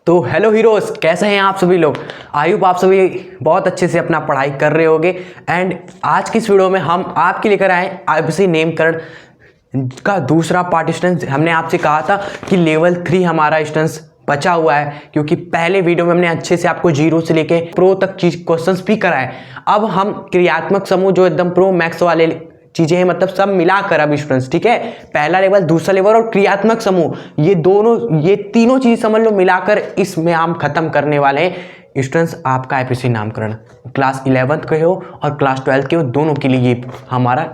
तो hello heroes, कैसे हैं आप सभी लोग। आई होप आप सभी बहुत अच्छे से अपना पढ़ाई कर रहे होगे। एंड आज की इस वीडियो में हम आपके लेकर आए आईपीसी नामकरण का दूसरा पार्ट। स्टूडेंट्स, हमने आपसे कहा था कि लेवल 3 हमारा स्टूडेंट्स बचा हुआ है, क्योंकि पहले वीडियो में हमने अच्छे से आपको जीरो से लेके प्रो तक क्वेश्चंस भी कराए। अब हम क्रियात्मक समूह जो एकदम प्रो मैक्स वाले चीजें हैं, मतलब सब मिलाकर अब स्टूडेंट्स, ठीक है, पहला लेवल, दूसरा लेवल और क्रियात्मक समूह, ये तीनों चीज समझ लो, मिलाकर इसमें हम खत्म करने वाले हैं स्टूडेंट्स आपका आईपीसी नामकरण। क्लास 11th के हो और क्लास 12th के हो, दोनों के लिए ये हमारा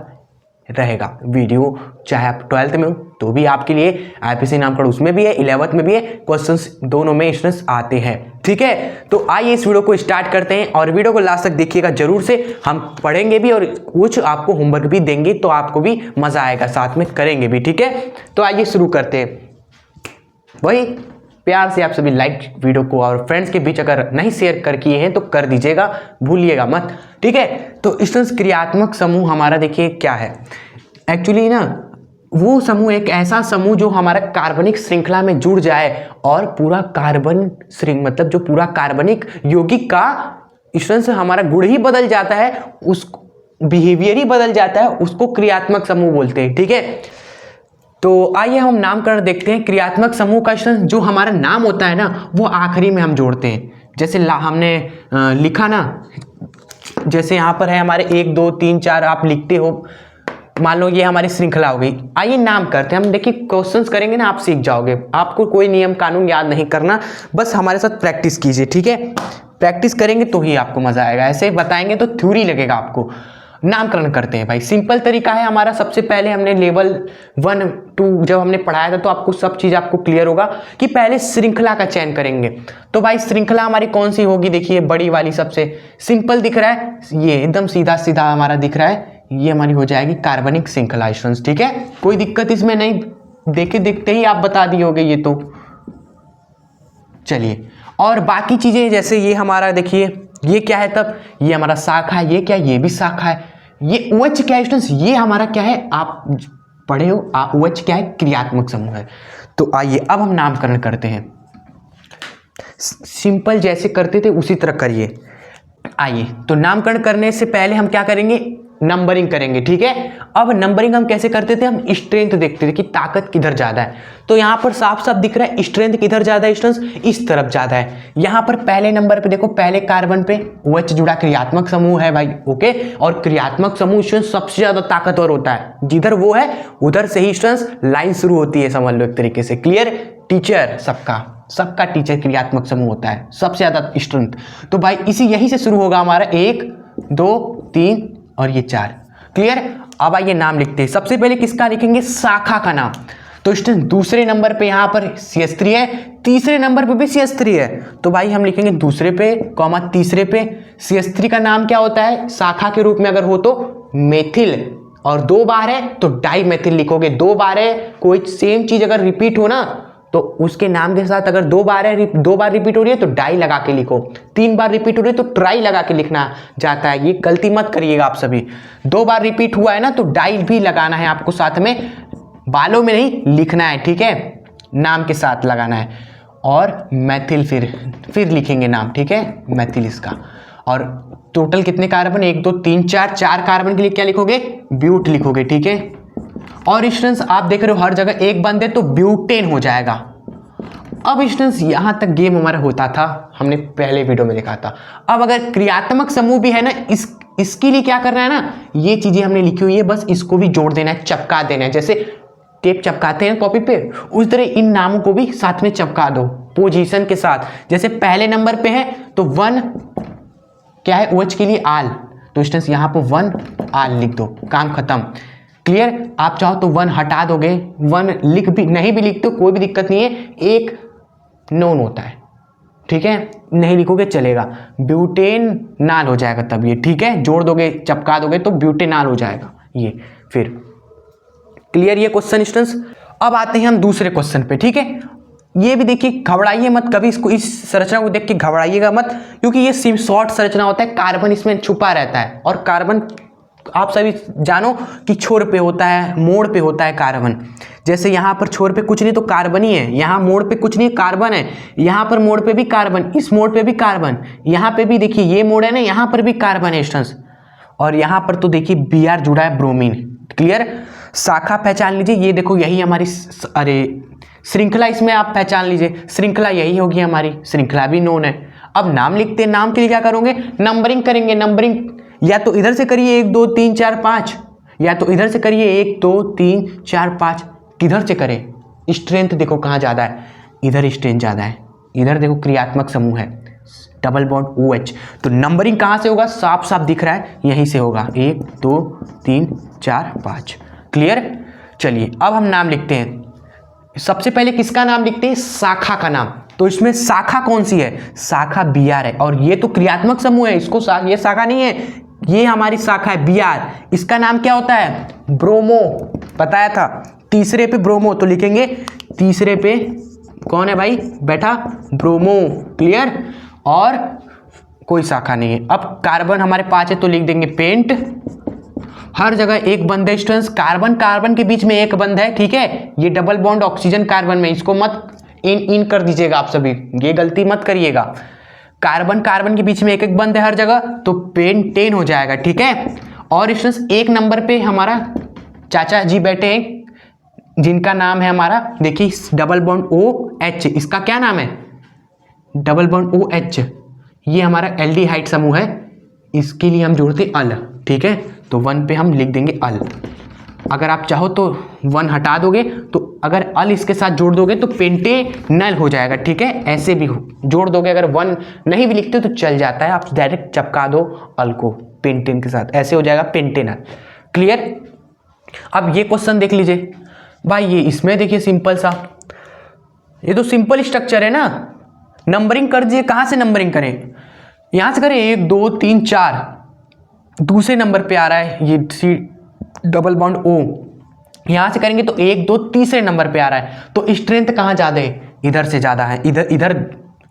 रहेगा वीडियो। चाहे आप 12th में हो तो भी आपके लिए आईपीसी नामकरण उसमें भी है, 11th में भी है, क्वेश्चंस दोनों में स्टूडेंट्स आते हैं। ठीक है, तो आइए इस वीडियो को स्टार्ट करते हैं और वीडियो को लास्ट तक देखिएगा जरूर से। हम पढ़ेंगे भी और कुछ आपको होमवर्क भी देंगे, तो आपको भी मजा आएगा, साथ में करेंगे भी। ठीक है, तो आइए शुरू करते हैं। वही प्यार से आप सभी लाइक वीडियो को और फ्रेंड्स के बीच अगर नहीं शेयर कर किए हैं तो कर दीजिएगा, भूलिएगा मत। ठीक है, तो स्टूडेंट्स क्रियात्मक समूह हमारा देखिए क्या है। एक्चुअली ना वो समूह एक ऐसा समूह जो हमारा कार्बनिक श्रृंखला में जुड़ जाए और पूरा कार्बन श्रृंखला, मतलब जो पूरा कार्बनिक यौगिक का स्टूडेंट्स हमारा गुण ही बदल जाता है, उस बिहेवियर ही बदल जाता है, उसको क्रियात्मक समूह बोलते हैं। ठीक है, तो आइए हम नामकरण देखते हैं। क्रियात्मक समूह का जो हमारा नाम होता है ना, वो आखिरी में हम जोड़ते हैं। जैसे हमने लिखा ना, जैसे यहाँ पर है हमारे 1 2 3 4 आप लिखते हो, मान लो ये हमारी श्रृंखला हो गई। आइए नाम करते हैं हम। देखिए क्वेश्चंस करेंगे ना, आप सीख जाओगे, आपको कोई नियम कानून याद नहीं करना, बस हमारे साथ प्रैक्टिस कीजिए। ठीक है, प्रैक्टिस करेंगे तो ही आपको मजा आएगा, ऐसे बताएंगे तो थ्योरी लगेगा आपको। नामकरण करते हैं भाई, सिंपल तरीका है हमारा। सबसे पहले हमने लेवल 1 2 जब हमने पढ़ाया था तो आपको सब चीज आपको क्लियर होगा कि पहले श्रृंखला का चयन करेंगे। तो भाई श्रृंखला हमारी कौन सी होगी, देखिए बड़ी वाली सबसे सिंपल दिख रहा है, ये एकदम सीधा सीधा हमारा दिख रहा है, ये हमारी हो जाएगी कार्बनिक श्रृंखला स्टूडेंट्स। ठीक है, कोई दिक्कत इसमें नहीं, देखे दिखते ही आप बता दिए होगे ये तो। चलिए, और बाकी चीजें जैसे ये हमारा देखिए ये क्या है, तब ये हमारा शाखा है, ये क्या, ये भी शाखा है। ये OH क्या है स्टूडेंट्स, ये हमारा क्या है, आप पढ़े हो, OH क्या है, क्रियात्मक समूह है। तो आइए अब हम नामकरण करते हैं, सिंपल जैसे करते थे उसी तरह करिए। आइए, तो नामकरण करने से पहले हम क्या करेंगे, नंबरिंग करेंगे। ठीक है, अब नंबरिंग हम कैसे करते थे, हम स्ट्रेंथ देखते थे कि ताकत किधर ज्यादा है। तो यहां पर साफ साफ दिख रहा है स्ट्रेंथ किधर ज्यादा है स्टूडेंट्स, इस तरफ ज्यादा है। यहां पर पहले नंबर पे देखो, पहले कार्बन पे OH जुड़ा क्रियात्मक समूह है भाई। ओके, और क्रियात्मक समूह स्टूडेंट्स सबसे ज्यादा ताकतवर होता है, जिधर वो है उधर से ही स्टूडेंट्स लाइन शुरू होती है, समझ लो एक तरीके से। क्लियर, टीचर सबका टीचर क्रियात्मक समूह होता है, सबसे ज्यादा स्ट्रेंथ। तो भाई इसी यही से शुरू होगा हमारा 1 2 3 और ये 4। क्लियर, अब आइए नाम लिखते हैं। सबसे पहले किसका लिखेंगे, शाखा का नाम। तो स्टूडेंट दूसरे नंबर पे यहां पर CH3 है, तीसरे नंबर पे भी CH3 है, तो भाई हम लिखेंगे दूसरे पे कॉमा तीसरे पे। CH3 का नाम क्या होता है शाखा के रूप में, अगर हो तो मेथिल, और 2 बार है तो डाई मेथिल लिखोगे। 2 बार है, कोई सेम चीज अगर रिपीट हो ना तो उसके नाम के साथ अगर 2 बार है, 2 बार रिपीट हो रही है तो डाई लगा के लिखो, 3 बार रिपीट हो रही है तो ट्राई लगा के लिखना जाता है। ये गलती मत करिएगा आप सभी, 2 बार रिपीट हुआ है ना तो डाई भी लगाना है आपको साथ में, बालों में नहीं लिखना है। ठीक है, नाम के साथ लगाना है। और मैथिल फिर लिखेंगे नाम। ठीक है, मैथिल इसका। और टोटल कितने कार्बन, 1 2 3 4 कार्बन के लिए क्या लिखोगे, ब्यूट लिखोगे। ठीक है, और स्टूडेंट्स आप देख रहे हो हर जगह एक बंद है तो ब्यूटेन हो जाएगा। अब स्टूडेंट्स यहां तक गेम हमारा होता था, हमने पहले वीडियो में देखा था। अब अगर क्रियात्मक समूह भी है ना, इसके लिए क्या करना है ना, ये चीजें हमने लिखी हुई है, बस इसको भी जोड़ देना है, चपका देना है। जैसे टेप चपकाते हैं कॉपी पे, उस तरह इन नामों को भी साथ में चपका दो पोजीशन के साथ। जैसे पहले नंबर पे है तो 1 क्या है, OH के लिए आल, तो स्टूडेंट्स यहां पर 1 आल लिख दो, काम खत्म। क्लियर, आप चाहो तो 1 हटा दोगे, 1 लिख भी नहीं भी लिखते हो कोई भी दिक्कत नहीं है, एक नोन होता है। ठीक है, नहीं लिखोगे चलेगा, ब्यूटेन नाल हो जाएगा तब ये। ठीक है, जोड़ दोगे चपका दोगे तो ब्यूटेनाल हो जाएगा ये। फिर क्लियर ये क्वेश्चन स्टूडेंट्स। अब आते हैं हम दूसरे क्वेश्चन पे। ठीक है, ये भी देखिए, घबराइए मत कभी, इसको इस संरचना को देख के घबराइएगा मत, क्योंकि ये शॉर्ट संरचना होता है, कार्बन इसमें छुपा रहता है और कार्बन आप सभी जानो कि छोर पे होता है, मोड़ पे होता है कार्बन। जैसे यहाँ पर छोर पे कुछ नहीं तो कार्बन ही है, यहाँ मोड़ पे कुछ नहीं कार्बन है, यहाँ पर मोड़ पे भी कार्बन, इस मोड़ पे भी कार्बन, यहाँ पे भी देखिए ये मोड़ है ना, यहाँ पर भी कार्बन है स्टूडेंट्स। और यहाँ पर तो देखिए Br जुड़ा है ब्रोमीन। क्लियर। शाखा पहचान लीजिए, ये देखो यही हमारी अरे श्रृंखला, इसमें आप पहचान लीजिए श्रृंखला यही होगी हमारी, श्रृंखला भी नोन है। अब नाम लिखते हैं, नाम के लिए क्या करोगे, नंबरिंग करेंगे। नंबरिंग या तो इधर से करिए 1 2 3 4 5, या तो इधर से करिए 1 2 3 4 5। किधर से करें, स्ट्रेंथ देखो कहाँ ज़्यादा है, इधर स्ट्रेंथ ज़्यादा है, इधर देखो क्रियात्मक समूह है डबल बॉन्ड OH। तो नंबरिंग कहाँ से होगा, साफ साफ दिख रहा है, यहीं से होगा 1 2 3 4 5। क्लियर। चलिए अब हम नाम लिखते हैं। सबसे पहले किसका नाम लिखते हैं, शाखा का नाम। तो इसमें शाखा कौन सी है, शाखा Br है, और ये तो क्रियात्मक समूह है, इसको ये शाखा नहीं है, ये हमारी शाखा है Br। इसका नाम क्या होता है, ब्रोमो, बताया था। तीसरे पे ब्रोमो, तो लिखेंगे तीसरे पे कौन है भाई बेटा, ब्रोमो। क्लियर। और कोई शाखा नहीं है। अब कार्बन हमारे 5 है तो लिख देंगे पेंट। हर जगह एक बंद है स्टूडेंट्स, कार्बन कार्बन के बीच में एक बंद है, ठीक है। ये डबल बॉन्ड ऑक्सीजन कार्बन में, इसको मत इन कर दीजिएगा आप सभी, ये गलती मत करिएगा। कार्बन कार्बन के बीच में एक एक बंद है हर जगह, तो पेंटेन हो जाएगा, ठीक है। और स्टूडेंट्स 1 नंबर पे हमारा चाचा जी बैठे हैं, जिनका नाम है हमारा देखिए डबल बॉन्ड OH। इसका क्या नाम है, डबल बॉन्ड OH। ये हमारा एल्डिहाइड समूह है, इसके लिए हम जोड़ते अल, ठीक है। तो 1 पे हम लिख देंगे अल। अगर आप चाहो तो 1 हटा दोगे, तो अगर अल इसके साथ जोड़ दोगे तो पेंटेनल हो जाएगा, ठीक है। ऐसे भी जोड़ दोगे, अगर 1 नहीं भी लिखते तो चल जाता है, आप डायरेक्ट चिपका दो अल को पेंटेन के साथ, ऐसे हो जाएगा पेंटेनल। क्लियर। अब ये क्वेश्चन देख लीजिए भाई, ये इसमें देखिए सिंपल सा, ये तो सिंपल स्ट्रक्चर है ना। नंबरिंग कर दीजिए, कहाँ से नंबरिंग करें, यहाँ से करें 1 2 3 4, दूसरे नंबर पे आ रहा है ये सी डबल बॉन्ड O। यहाँ से करेंगे तो 1 2 तीसरे नंबर पे आ रहा है, तो स्ट्रेंथ कहाँ ज़्यादा है, इधर से ज़्यादा है,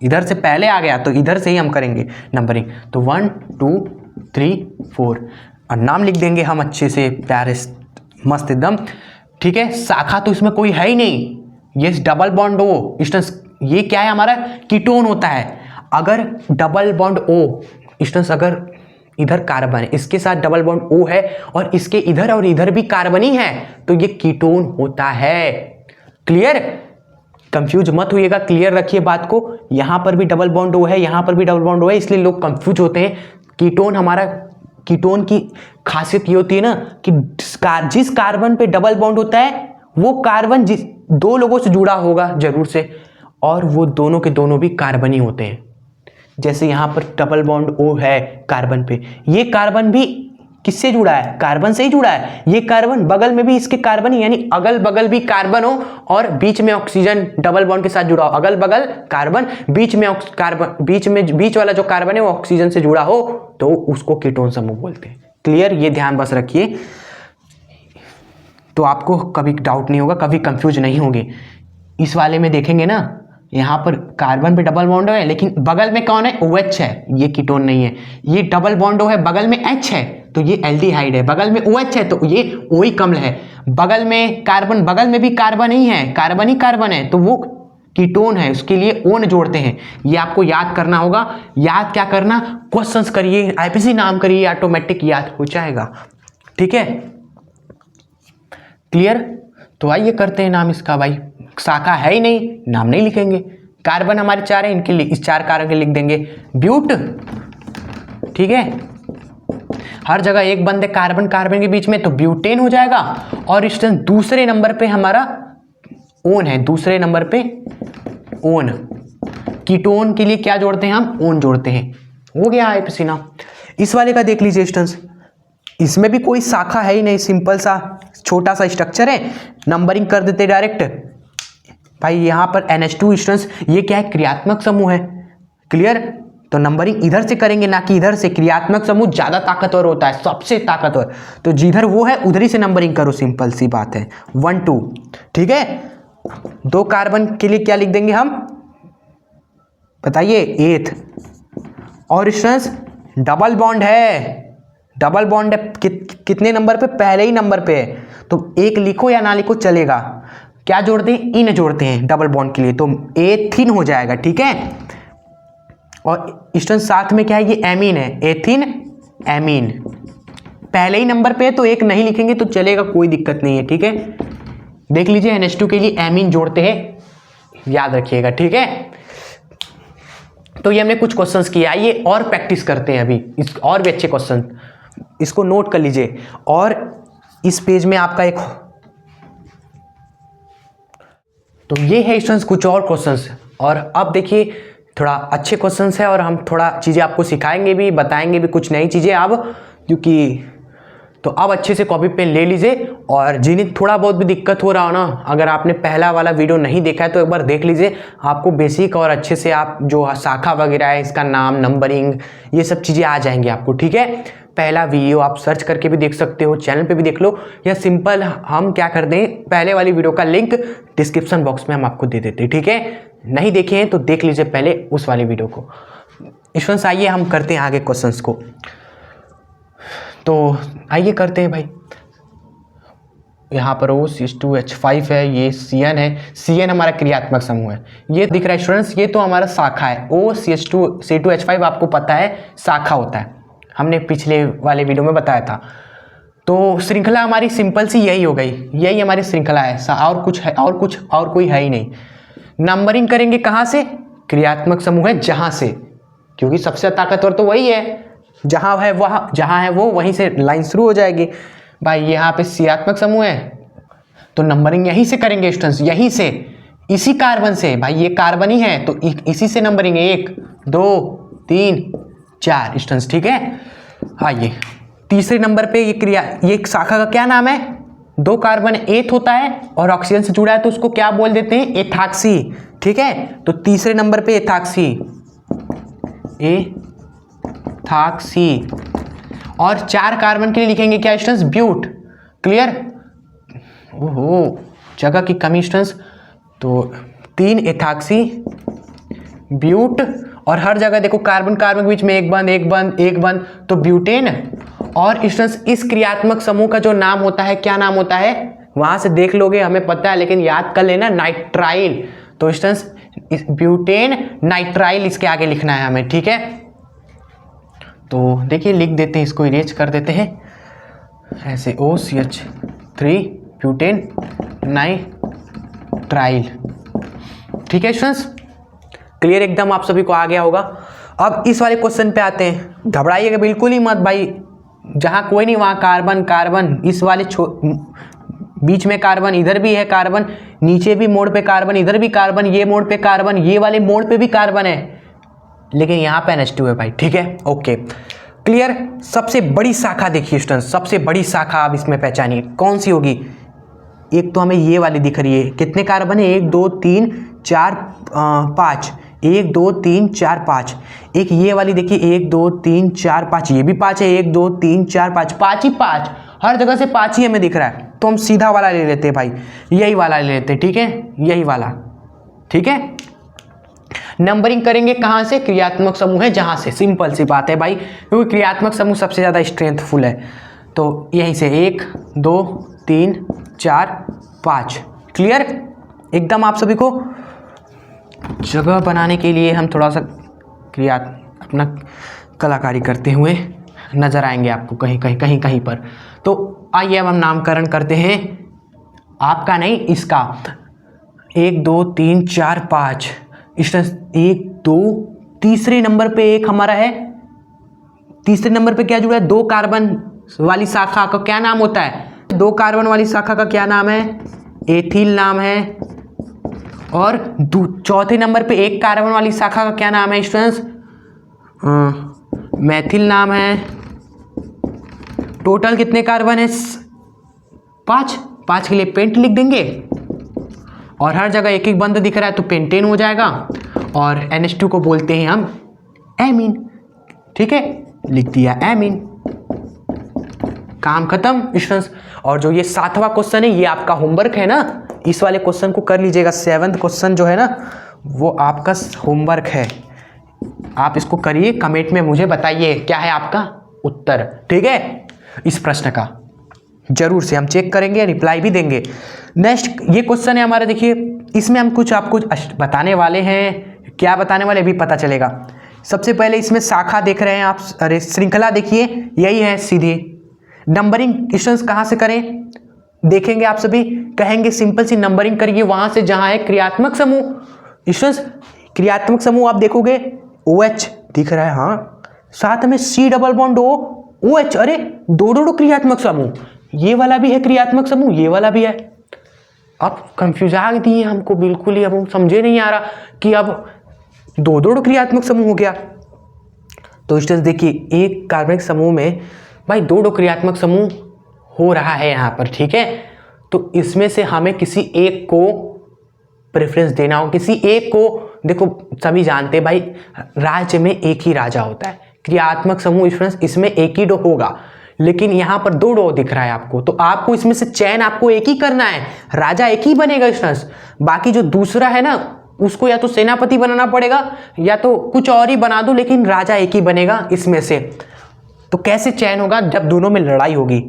इधर से पहले आ गया तो इधर से ही हम करेंगे नंबरिंग। तो 1 2 3 4, और नाम लिख देंगे हम अच्छे से प्यारे मस्त एकदम, ठीक है। शाखा तो इसमें कोई है ही नहीं, ये डबल बॉन्ड O स्टूडेंट्स, ये क्या है हमारा कीटोन होता है। अगर डबल बॉन्ड O स्टूडेंट्स, अगर इधर कार्बन है, इसके साथ डबल बॉन्ड O है, और इसके इधर और इधर भी कार्बन ही है, तो ये कीटोन होता है। क्लियर। कंफ्यूज मत होइएगा, क्लियर रखिए बात को। यहाँ पर भी डबल बॉन्ड O है, यहाँ पर भी डबल बॉन्ड O है, इसलिए लोग कंफ्यूज होते हैं। कीटोन हमारा, कीटोन की खासियत ये होती है ना कि जिस कार्बन पे डबल बॉन्ड होता है वो कार्बन जिस 2 लोगों से जुड़ा होगा जरूर से, और वो दोनों के दोनों भी कार्बन ही होते हैं। जैसे यहाँ पर डबल बॉन्ड O है कार्बन पे, ये कार्बन भी किससे जुड़ा है, कार्बन से ही जुड़ा है। ये कार्बन बगल में भी इसके कार्बन ही, यानी अगल बगल भी कार्बन हो और बीच में ऑक्सीजन डबल बॉन्ड के साथ जुड़ा हो। अगल बगल कार्बन, बीच में कार्बन, बीच वाला जो कार्बन है वो ऑक्सीजन से जुड़ा हो, तो उसको कीटोन समूह बोलते हैं। क्लियर। ये ध्यान बस रखिए, तो आपको कभी डाउट नहीं होगा, कभी कंफ्यूज नहीं होंगे। इस वाले में देखेंगे ना, यहाँ पर कार्बन पे डबल बॉन्ड है, लेकिन बगल में कौन है, OH है, ये कीटोन नहीं है। ये डबल बॉन्ड है, बगल में H है, तो ये एल्डिहाइड है। बगल में OH है, तो ये OH अम्ल है। बगल में कार्बन, बगल में भी कार्बन ही है, कार्बन ही कार्बन है, तो वो कीटोन है, उसके लिए ओन जोड़ते हैं। ये आपको याद करना होगा। याद क्या करना, क्वेश्चंस करिए, IPC नाम करिए, ऑटोमेटिक याद हो जाएगा, ठीक है। क्लियर। तो आइए करते हैं नाम इसका। भाई शाखा है ही नहीं, नाम नहीं लिखेंगे। कार्बन हमारे 4 है, इनके लिए इस 4 कार्बन के लिख देंगे ब्यूट, ठीक है। हर जगह एक बंद है कार्बन कार्बन के बीच में, तो ब्यूटेन हो जाएगा। और इस दूसरे नंबर पे हमारा ओन है, दूसरे नंबर पे ओन। कीटोन के लिए क्या जोड़ते हैं हम, ओन जोड़ते हैं। हो गया IPC नाम। इस वाले का देख लीजिए स्टूडेंट्स, इसमें भी कोई शाखा है ही नहीं, सिंपल सा छोटा सा स्ट्रक्चर है। नंबरिंग कर देते डायरेक्ट। भाई यहाँ पर NH2 स्टूडेंट्स, ये क्या है, क्रियात्मक समूह है। क्लियर। तो नंबरिंग इधर से करेंगे ना कि इधर से, क्रियात्मक समूह ज्यादा ताकतवर होता है, सबसे ताकतवर। तो जिधर वो है उधर ही से नंबरिंग करो, सिंपल सी बात है। 1 2, ठीक है। 2 कार्बन के लिए क्या लिख देंगे हम, बताइए, 8th। और स्टूडेंट्स डबल बॉन्ड है, डबल बॉन्ड है कितने नंबर पे, पहले ही नंबर पे है, तो एक लिखो या ना लिखो चलेगा। क्या जोड़ते हैं, इन जोड़ते हैं डबल बॉन्ड के लिए, तो एथिन हो जाएगा, ठीक है। और स्टूडेंट साथ में क्या है, ये एमीन है, एथिन एमीन, पहले ही नंबर पे है तो एक नहीं लिखेंगे तो चलेगा, कोई दिक्कत नहीं है, ठीक है। देख लीजिए NH2 के लिए एमीन जोड़ते हैं, याद रखिएगा, ठीक है। तो ये हमने कुछ क्वेश्चंस किए, आइए और प्रैक्टिस करते हैं अभी इस और भी अच्छे क्वेश्चन, इसको नोट कर लीजिए। और इस पेज में आपका एक, तो ये है स्टूडेंट्स कुछ और क्वेश्चंस। और अब देखिए थोड़ा अच्छे क्वेश्चंस है और हम थोड़ा चीज़ें आपको सिखाएंगे भी, बताएंगे भी कुछ नई चीज़ें अब, क्योंकि तो अब अच्छे से कॉपी पेन ले लीजिए। और जिन्हें थोड़ा बहुत भी दिक्कत हो रहा हो ना, अगर आपने पहला वाला वीडियो नहीं देखा है तो एक बार देख लीजिए, आपको बेसिक और अच्छे से आप जो शाखा वगैरह है, इसका नाम, नंबरिंग, ये सब चीज़ें आ जाएंगी आपको, ठीक है। पहला वीडियो आप सर्च करके भी देख सकते हो, चैनल पे भी देख लो, या सिंपल हम क्या करते हैं, पहले वाली वीडियो का लिंक डिस्क्रिप्शन बॉक्स में हम आपको दे देते हैं, ठीक है। नहीं देखे हैं तो देख लीजिए पहले उस वाली वीडियो को। स्टूडेंट्स आइए हम करते हैं आगे क्वेश्चंस को, तो आइए करते हैं भाई। यहाँ पर OCH2H5 है, ये CN है, CN हमारा क्रियात्मक समूह है, ये दिख रहा है स्टूडेंट्स, ये तो हमारा शाखा है। OCH2C2H5 आपको पता है शाखा होता है, हमने पिछले वाले वीडियो में बताया था। तो श्रृंखला हमारी सिंपल सी यही हो गई, यही हमारी श्रृंखला है, और कुछ है, और कोई है ही नहीं। नंबरिंग करेंगे कहाँ से, क्रियात्मक समूह है जहाँ से, क्योंकि सबसे ताकतवर तो वही है, जहाँ है वो वहीं से लाइन शुरू हो जाएगी। भाई यहाँ पे क्रियात्मक समूह है तो नंबरिंग यहीं से करेंगे स्टूडेंट्स, यहीं से, इसी कार्बन से, भाई ये कार्बन ही है तो इसी से नंबरिंग 1 2 3 4 स्टूडेंट्स, ठीक है। आइए तीसरे नंबर पे ये शाखा का क्या नाम है, 2 कार्बन एथ होता है और ऑक्सीजन से जुड़ा है तो उसको क्या बोल देते हैं, एथाक्सी, ठीक है। तो तीसरे नंबर पे एथाक्सी, और 4 कार्बन के लिए लिखेंगे क्या स्टूडेंट्स, ब्यूट, क्लियर। ओहो जगह की कमी स्टूडेंट्स, तो 3 एथाक्सी ब्यूट, और हर जगह देखो कार्बन कार्बन के बीच में एक बंद, तो ब्यूटेन। और स्टूडेंट्स इस क्रियात्मक समूह का जो नाम होता है, क्या नाम होता है, वहां से देख लोगे, हमें पता है लेकिन याद कर लेना, नाइट्राइल। तो स्टूडेंट्स ब्यूटेन नाइट्राइल इसके आगे लिखना है हमें, ठीक है। तो देखिए लिख देते हैं, इसको इरेज कर देते हैं ऐसे, OCH3 ब्यूटेन नाइट्राइल, ठीक है स्टूडेंट्स, क्लियर एकदम आप सभी को आ गया होगा। अब इस वाले क्वेश्चन पे आते हैं, घबराइएगा बिल्कुल ही मत भाई, जहाँ कोई नहीं वहाँ कार्बन कार्बन, इस वाले बीच में कार्बन, इधर भी है कार्बन, नीचे भी मोड़ पे कार्बन, इधर भी कार्बन, ये मोड़ पे कार्बन, ये वाले मोड़ पे भी कार्बन है, लेकिन यहाँ पे NH2 है भाई, ठीक है, ओके क्लियर। सबसे बड़ी शाखा देखिए स्टूडेंट, सबसे बड़ी शाखा आप इसमें पहचानिए कौन सी होगी। एक तो हमें ये वाली दिख रही है, कितने कार्बन है, 1 2 3 4 5, 1 2 3 4 5। एक ये वाली देखिए, 1 2 3 4 5, ये भी 5 है, 1 2 3 4 5, 5 ही 5, हर जगह से 5 ही हमें दिख रहा है, तो हम सीधा वाला ले लेते हैं भाई, यही वाला ले लेते हैं, ठीक है, यही वाला, ठीक है। नंबरिंग करेंगे कहाँ से, क्रियात्मक समूह है जहाँ से, सिंपल सी बात है भाई, क्योंकि क्रियात्मक समूह सबसे ज़्यादा स्ट्रेंथफुल है, तो यहीं से 1 2 3 4 5, क्लियर एकदम। आप सभी को जगह बनाने के लिए हम थोड़ा सा अपना कलाकारी करते हुए नजर आएंगे आपको कहीं पर। तो आइए अब हम नामकरण करते हैं, आपका नहीं इसका, 1 2 3 4 5, 1 2, तीसरे नंबर पे एक हमारा है, तीसरे नंबर पे क्या जुड़ा है, 2 कार्बन वाली शाखा का क्या नाम होता है, 2 कार्बन वाली शाखा का क्या नाम है, एथिल नाम है। और चौथे नंबर पे 1 कार्बन वाली शाखा का क्या नाम है स्टूडेंट्स, मैथिल नाम है। टोटल कितने कार्बन है, 5 के लिए पेंट लिख देंगे, और हर जगह एक एक बंद दिख रहा है तो पेंटेन हो जाएगा, और NH2 को बोलते हैं हम एमीन, ठीक है, लिख दिया एमीन, काम खत्म स्टूडेंट्स। और जो ये 7वां क्वेश्चन है, ये आपका होमवर्क है ना, इस वाले क्वेश्चन को कर लीजिएगा, 7th क्वेश्चन जो है ना वो आपका होमवर्क है, आप इसको करिए, कमेंट में मुझे बताइए क्या है आपका उत्तर, ठीक है, इस प्रश्न का जरूर से हम चेक करेंगे, रिप्लाई भी देंगे। नेक्स्ट ये क्वेश्चन है हमारा, देखिए इसमें हम कुछ आपको बताने वाले हैं, क्या बताने वाले अभी पता चलेगा। सबसे पहले इसमें शाखा देख रहे हैं आप, अरे श्रृंखला देखिए, यही है सीधी। नंबरिंग क्वेश्चंस कहाँ से करें देखेंगे आप सभी, कहेंगे सिंपल सी नंबरिंग करिए वहां से जहां है क्रियात्मक समूह। क्वेश्चंस क्रियात्मक समूह आप देखोगे OH दिख रहा है, हाँ, साथ में C डबल बॉन्ड OH, अरे दो क्रियात्मक समूह, ये वाला भी है क्रियात्मक समूह, ये वाला भी है। अब कंफ्यूज आ दिए हमको बिल्कुल ही, अब हम समझे नहीं आ रहा कि अब दो क्रियात्मक समूह हो गया। तो स्टूडेंट्स देखिए एक कार्बनिक समूह में भाई दो क्रियात्मक समूह हो रहा है यहाँ पर, ठीक है। तो इसमें से हमें किसी एक को प्रेफरेंस देना हो, किसी एक को, देखो सभी जानते हैं भाई राज्य में एक ही राजा होता है, क्रियात्मक समूह स्टूडेंट्स इसमें एक ही डो होगा, लेकिन यहाँ पर दो डो दिख रहा है आपको, तो आपको इसमें से चयन आपको एक ही करना है, राजा एक ही बनेगा स्टूडेंट्स। बाकी जो दूसरा है ना उसको या तो सेनापति बनाना पड़ेगा या तो कुछ और ही बना दो, लेकिन राजा एक ही बनेगा इसमें से। तो कैसे चयन होगा, जब दोनों में लड़ाई होगी,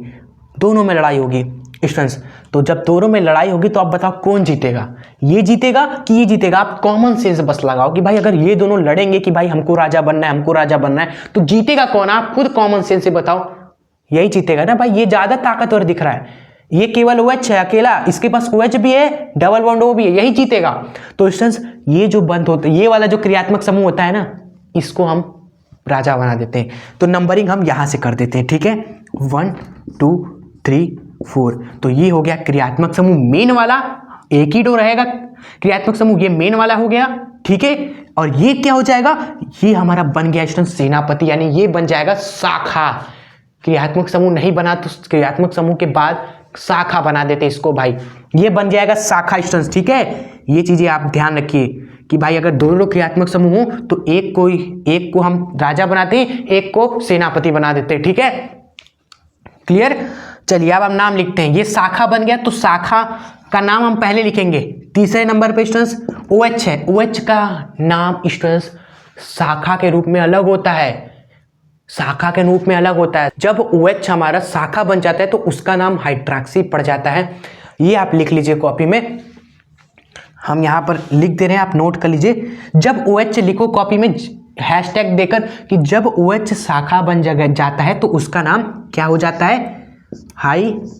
दोनों में लड़ाई होगी स्टूडेंट्स। तो जब दोनों में लड़ाई होगी तो आप बताओ कौन जीतेगा, ये जीतेगा कि ये जीतेगा। आप कॉमन सेंस बस लगाओ कि भाई अगर ये दोनों लड़ेंगे कि भाई हमको राजा बनना है, हमको राजा बनना है, तो जीतेगा कौन, आप खुद कॉमन सेंस से बताओ, यही जीतेगा ना भाई, ये ज्यादा ताकतवर दिख रहा है, ये केवल OH है अकेला, इसके पास OH भी है, डबल बॉन्ड O भी है, यही जीतेगा। तो स्टूडेंट्स ये जो बंद होता है, ये वाला जो क्रियात्मक समूह होता है ना, इसको हम राजा बना देते हैं। तो नंबरिंग हम यहां से कर देते हैं, ठीक है, 1 2 3 4। तो ये हो गया क्रियात्मक समूह मेन वाला, एक ही डो रहेगा क्रियात्मक समूह, ये मेन वाला हो गया, ठीक है। और ये क्या हो जाएगा, ये हमारा बन गया स्टूडेंट सेनापति, यानी ये बन जाएगा शाखा। क्रियात्मक समूह नहीं बना तो क्रियात्मक समूह के बाद शाखा बना देते इसको भाई, ये बन जाएगा शाखा स्टूडेंट्स, ठीक है। ये चीजें आप ध्यान रखिए कि भाई अगर दोनों क्रियात्मक समूह हो तो एक को हम राजा बनाते हैं, एक को सेनापति बना देते हैं, ठीक है, क्लियर। चलिए अब हम नाम लिखते हैं, ये शाखा बन गया, तो शाखा का नाम हम पहले लिखेंगे। तीसरे नंबर पे स्टूडेंट्स OH है, OH का नाम स्टूडेंट्स शाखा के रूप में अलग होता है, शाखा के रूप में अलग होता है। जब OH हमारा शाखा बन जाता है तो उसका नाम हाइड्रॉक्सी पड़ जाता है। ये आप लिख लीजिए कॉपी में, हम यहाँ पर लिख दे रहे हैं, आप नोट कर लीजिए। जब OH लिखो कॉपी में हैशटैग देकर कि जब OH शाखा बन जाता है तो उसका नाम क्या हो जाता है, हाइड्रॉक्सी,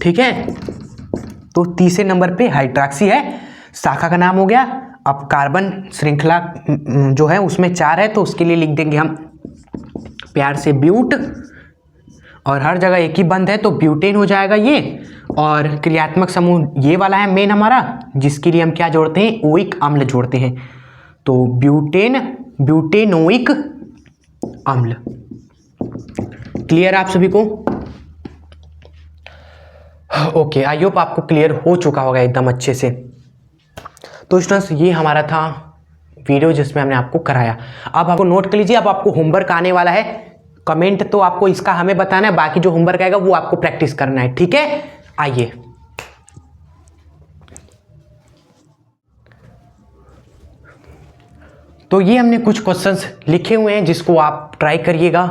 ठीक है। तो तीसरे नंबर पे हाइड्रॉक्सी है, शाखा का नाम हो गया। अब कार्बन श्रृंखला जो है उसमें 4 है, तो उसके लिए लिख देंगे हम प्यार से ब्यूट, और हर जगह एक ही बंद है तो ब्यूटेन हो जाएगा ये। और क्रियात्मक समूह ये वाला है मेन हमारा, जिसके लिए हम क्या जोड़ते हैं, ओइक अम्ल जोड़ते हैं, तो ब्यूटेनोइक अम्ल। क्लियर आप सभी को? ओके, आई होप आपको क्लियर हो चुका होगा एकदम अच्छे से। तो स्टूडेंट्स ये हमारा था वीडियो जिसमें हमने आपको कराया। अब आपको नोट कर लीजिए, अब आपको होमवर्क आने वाला है, कमेंट तो आपको इसका हमें बताना है, बाकी जो होमवर्क आएगा वो आपको प्रैक्टिस करना है, ठीक है। आइए तो ये हमने कुछ क्वेश्चंस लिखे हुए हैं जिसको आप ट्राई करिएगा।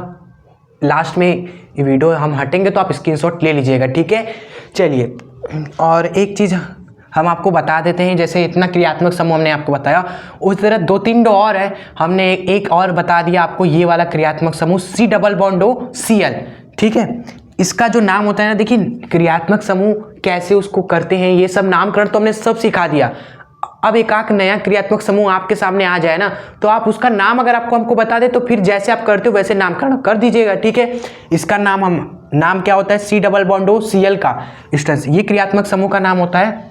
लास्ट में ये वीडियो हम हटेंगे तो आप स्क्रीनशॉट ले लीजिएगा, ठीक है। चलिए, और एक चीज़ हम आपको बता देते हैं, जैसे इतना क्रियात्मक समूह हमने आपको बताया, उस तरह 2-3 डो और है, हमने एक और बता दिया आपको, ये वाला क्रियात्मक समूह C double bond O Cl, ठीक है। इसका जो नाम होता है ना, देखिए क्रियात्मक समूह कैसे उसको करते हैं, ये सब नामकरण तो हमने सब सिखा दिया। अब एक नया क्रियात्मक समूह आपके सामने आ जाए ना, तो आप उसका नाम अगर आपको हमको बता दे तो फिर जैसे आप करते हो वैसे नामकरण कर दीजिएगा, ठीक है। इसका नाम क्या होता है, C double bond O Cl का स्टूडेंट्स, ये क्रियात्मक समूह का नाम होता है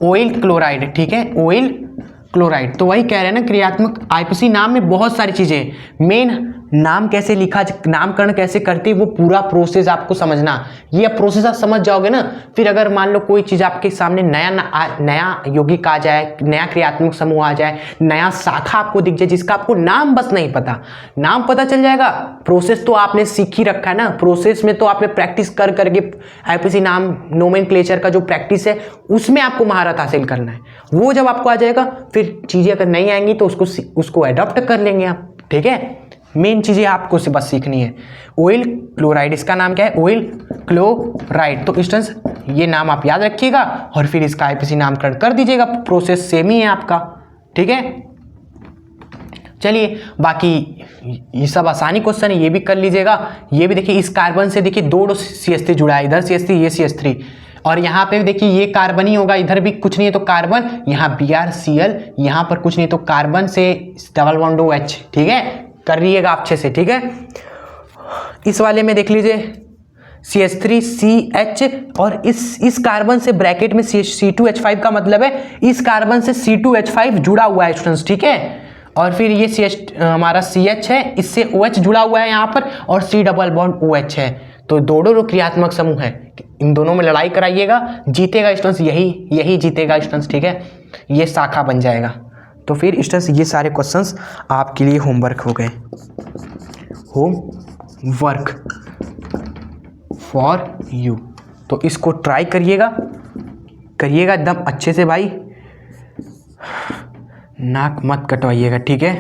ऑयल क्लोराइड, ठीक है, ऑयल क्लोराइड। तो वही कह रहे हैं ना, क्रियात्मक IPC नाम में बहुत सारी चीजें, मेन नाम कैसे लिखा, नामकरण कैसे करते, वो पूरा प्रोसेस आपको समझना। ये प्रोसेस आप समझ जाओगे ना, फिर अगर मान लो कोई चीज आपके सामने नया यौगिक आ जाए, नया क्रियात्मक समूह आ जाए, नया शाखा आपको दिख जाए जिसका आपको नाम बस नहीं पता, नाम पता चल जाएगा, प्रोसेस तो आपने सीख ही रखा है ना, प्रोसेस में तो आपने प्रैक्टिस कर करके IPC नाम नोमेनक्लेचर का जो प्रैक्टिस है उसमें आपको महारत हासिल करना है। वो जब आपको आ जाएगा फिर चीजें अगर नहीं आएंगी तो उसको एडॉप्ट कर लेंगे आप, ठीक है। मेन चीज़ें आपको से बस सीखनी है। ऑयल क्लोराइड, इसका नाम क्या है? Oil chloride. तो स्टूडेंट्स ये नाम आप याद रखिएगा और फिर इसका आईपीसी नामकरण कर दीजिएगा। प्रोसेस सेम ही है आपका, ठीक है। चलिए बाकी ये सब आसानी क्वेश्चन है, ये भी कर लीजिएगा। ये भी देखिए, इस कार्बन से देखिए दो CH3 जुड़ा है, इधर CH3 ये CH3, और यहाँ पे देखिए ये कार्बन ही होगा, इधर भी कुछ नहीं है तो कार्बन, यहाँ BrCl, यहाँ पर कुछ नहीं तो कार्बन से डबल बॉन्ड OH, ठीक है। कर लीजिएगा अच्छे से, ठीक है। इस वाले में देख लीजिए CH3CH, और इस कार्बन से ब्रैकेट में C2H5 का मतलब है इस कार्बन से C2H5 जुड़ा हुआ है स्टूडेंट्स, ठीक है। और फिर ये हमारा CH है, इससे OH जुड़ा हुआ है यहाँ पर, और C डबल बॉन्ड OH है। तो दोनों क्रियात्मक समूह है, इन दोनों में लड़ाई कराइएगा, जीतेगा स्टूडेंट्स, यही जीतेगा स्टूडेंट्स, ठीक है। ये शाखा बन जाएगा। तो फिर स्टूडेंट्स ये सारे क्वेश्चंस आपके लिए होमवर्क हो गए, होमवर्क फॉर यू। तो इसको ट्राई करिएगा एकदम अच्छे से भाई, नाक मत कटवाइएगा, ठीक है।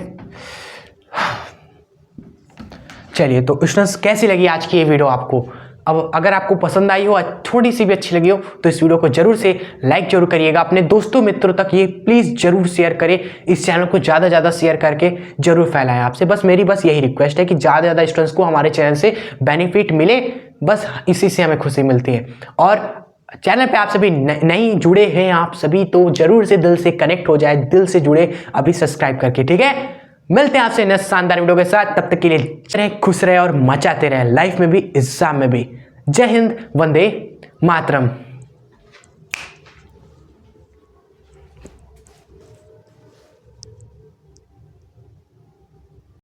चलिए तो स्टूडेंट्स कैसी लगी आज की ये वीडियो आपको? अब अगर आपको पसंद आई हो, थोड़ी सी भी अच्छी लगी हो, तो इस वीडियो को जरूर से लाइक जरूर करिएगा, अपने दोस्तों मित्रों तक ये प्लीज़ जरूर शेयर करें। इस चैनल को ज़्यादा ज़्यादा शेयर करके जरूर फैलाएं। आपसे बस मेरी यही रिक्वेस्ट है कि ज़्यादा ज़्यादा स्टूडेंट्स को हमारे चैनल से बेनिफिट मिले, बस इसी से हमें खुशी मिलती है। और चैनल पे आप सभी नहीं जुड़े हैं आप सभी, तो जरूर से दिल से कनेक्ट हो जाए, दिल से जुड़े अभी सब्सक्राइब करके, ठीक है। मिलते हैं आपसे नेक्स्ट शानदार वीडियो के साथ, तब तक के लिए खुश रहे और मचाते रहे लाइफ में भी, एग्जाम में भी। जय हिंद, वंदे मातरम।